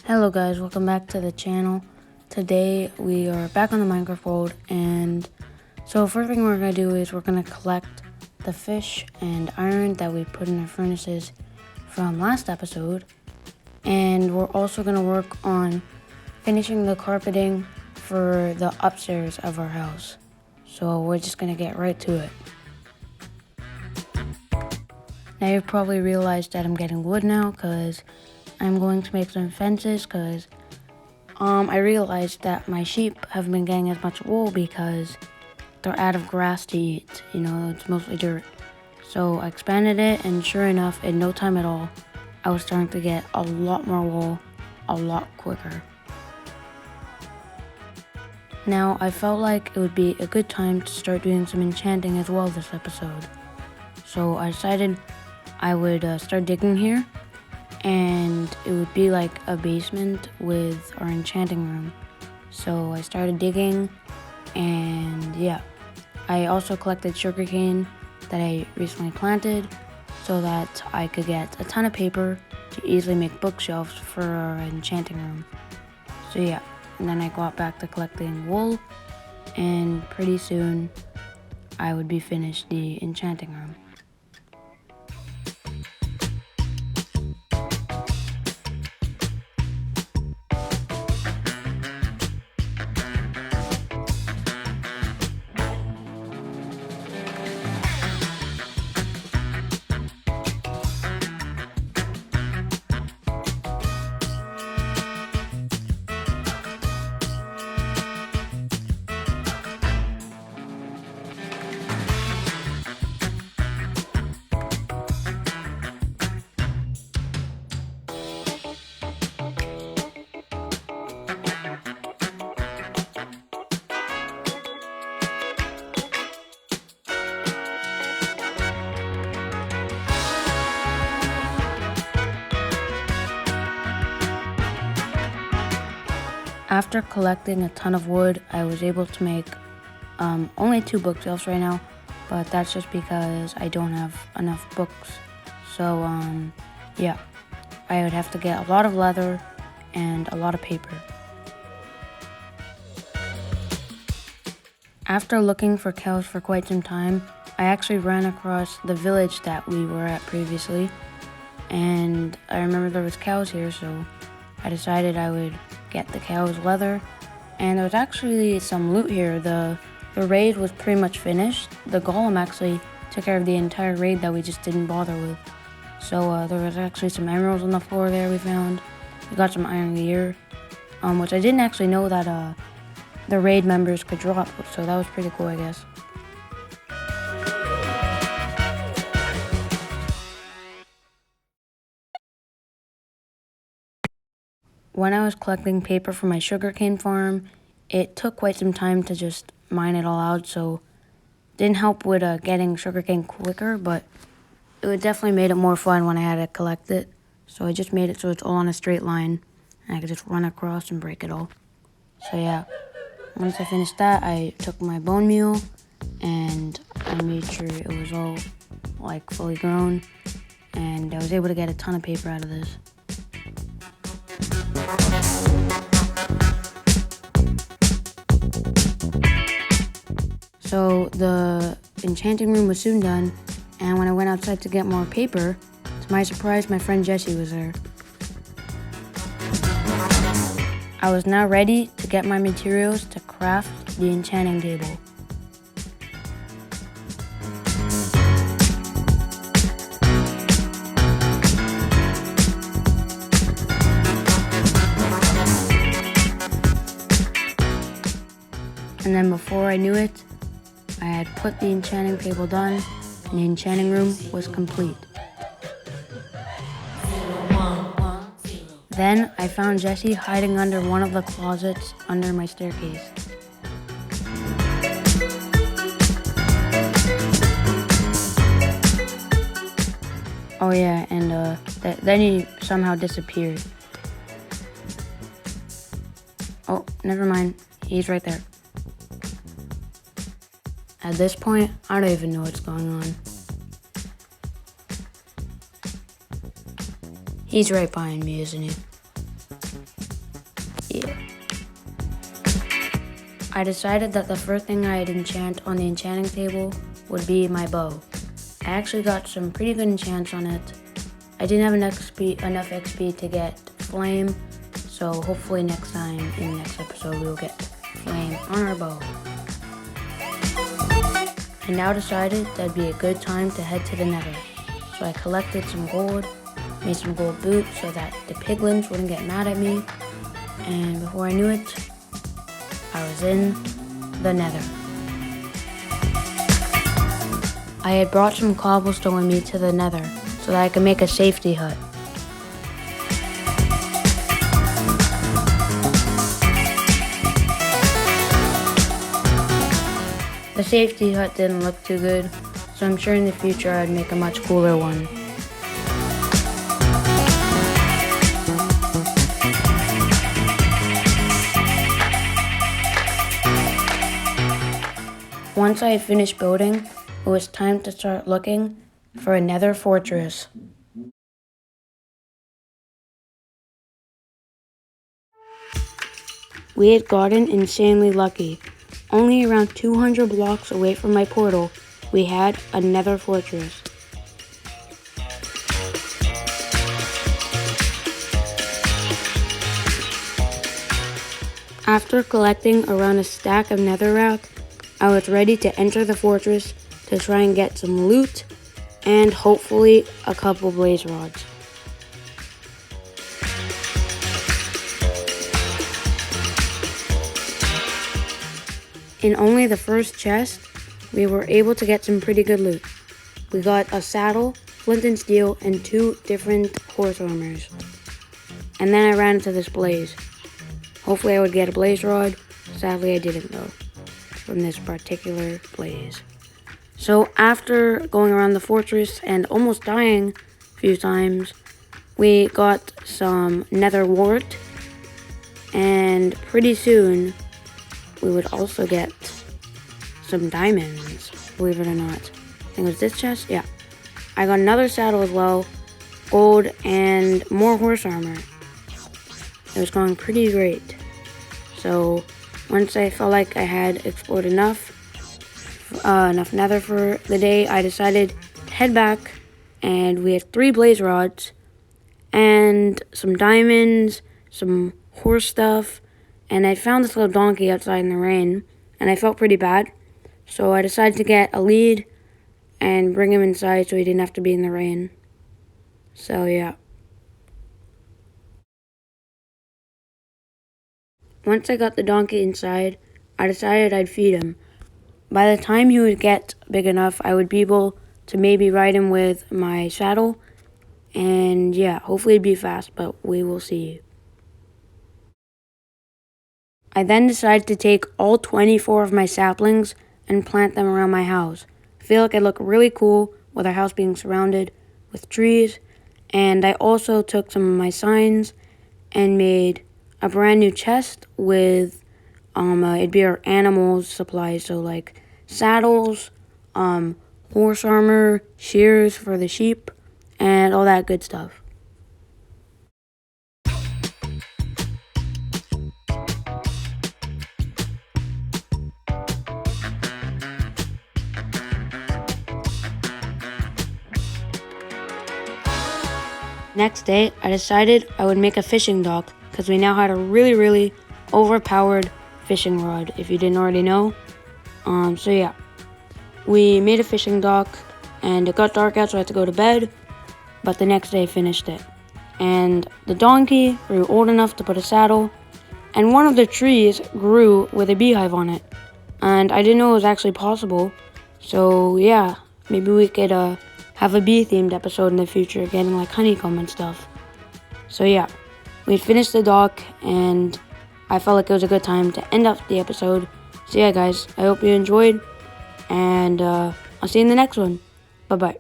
Hello guys, welcome back to the channel. Today we are back on the Minecraft world, and so first thing we're going to do is we're going to collect the fish and iron that we put in our furnaces from last episode, and we're also going to work on finishing the carpeting for the upstairs of our house. So we're just going to get right to it. Now you've probably realized that I'm getting wood now because I'm going to make some fences because I realized that my sheep haven't been getting as much wool because they're out of grass to eat. You know, it's mostly dirt. So I expanded it, and sure enough, in no time at all, I was starting to get a lot more wool a lot quicker. Now, I felt like it would be a good time to start doing some enchanting as well this episode. So I decided I would start digging here, and it would be like a basement with our enchanting room. So I started digging, and yeah, I also collected sugarcane that I recently planted so that I could get a ton of paper to easily make bookshelves for our enchanting room. So yeah, and then I got back to collecting wool, and pretty soon I would be finished the enchanting room. After collecting a ton of wood, I was able to make only 2 bookshelves right now, but that's just because I don't have enough books. So yeah, I would have to get a lot of leather and a lot of paper. After looking for cows for quite some time, I actually ran across the village that we were at previously, and I remember there was cows here, so I decided I would get the cows' leather. And there was actually some loot here. The raid was pretty much finished. The golem actually took care of the entire raid that we just didn't bother with. So there was actually some emeralds on the floor there we found. We got some iron gear, which I didn't actually know that the raid members could drop, so that was pretty cool, I guess. When I was collecting paper for my sugarcane farm, it took quite some time to just mine it all out, so it didn't help with getting sugarcane quicker, but it would definitely made it more fun when I had to collect it. So I just made it so it's all on a straight line, and I could just run across and break it all. So yeah, once I finished that, I took my bone meal, and I made sure it was all like fully grown, and I was able to get a ton of paper out of this. So the enchanting room was soon done, and when I went outside to get more paper, to my surprise, my friend Jesse was there. I was now ready to get my materials to craft the enchanting table. And then before I knew it, I had put the enchanting table done, and the enchanting room was complete. Then I found Jesse hiding under one of the closets under my staircase. Oh yeah, and then he somehow disappeared. Oh, never mind. He's right there. At this point, I don't even know what's going on. He's right behind me, isn't he? Yeah. I decided that the first thing I'd enchant on the enchanting table would be my bow. I actually got some pretty good enchants on it. I didn't have enough XP to get flame, so hopefully next time in the next episode we'll get flame on our bow. I now decided that'd be a good time to head to the nether. So I collected some gold, made some gold boots so that the piglins wouldn't get mad at me, and before I knew it, I was in the nether. I had brought some cobblestone with me to the nether so that I could make a safety hut. The safety hut didn't look too good, so I'm sure in the future I'd make a much cooler one. Once I had finished building, it was time to start looking for a nether fortress. We had gotten insanely lucky. Only around 200 blocks away from my portal, we had a nether fortress. After collecting around a stack of netherrack, I was ready to enter the fortress to try and get some loot and hopefully a couple blaze rods. In only the first chest, we were able to get some pretty good loot. We got a saddle, flint and steel, and 2 different horse armors. And then I ran into this blaze. Hopefully I would get a blaze rod. Sadly I didn't though, from this particular blaze. So after going around the fortress and almost dying a few times, we got some nether wart, and pretty soon we would also get some diamonds, believe it or not. I think it was this chest, yeah. I got another saddle as well, gold, and more horse armor. It was going pretty great. So once I felt like I had explored enough nether for the day, I decided to head back, and we had 3 blaze rods and some diamonds, some horse stuff, and I found this little donkey outside in the rain, and I felt pretty bad. So I decided to get a lead and bring him inside so he didn't have to be in the rain. So yeah. Once I got the donkey inside, I decided I'd feed him. By the time he would get big enough, I would be able to maybe ride him with my saddle. And yeah, hopefully it'd be fast, but we will see. I then decided to take all 24 of my saplings and plant them around my house. I feel like I look really cool with our house being surrounded with trees. And I also took some of my signs and made a brand new chest with it'd be our animals supplies, so like saddles, horse armor, shears for the sheep, and all that good stuff. Next day, I decided I would make a fishing dock because we now had a really overpowered fishing rod, if you didn't already know. So yeah, we made a fishing dock, and it got dark out, so I had to go to bed, but the next day I finished it. And the donkey grew old enough to put a saddle, and one of the trees grew with a beehive on it, and I didn't know it was actually possible. So yeah, maybe we could have a bee-themed episode in the future, getting like honeycomb and stuff. So yeah, we finished the dock, and I felt like it was a good time to end up the episode. So yeah, guys, I hope you enjoyed, and I'll see you in the next one. Bye-bye.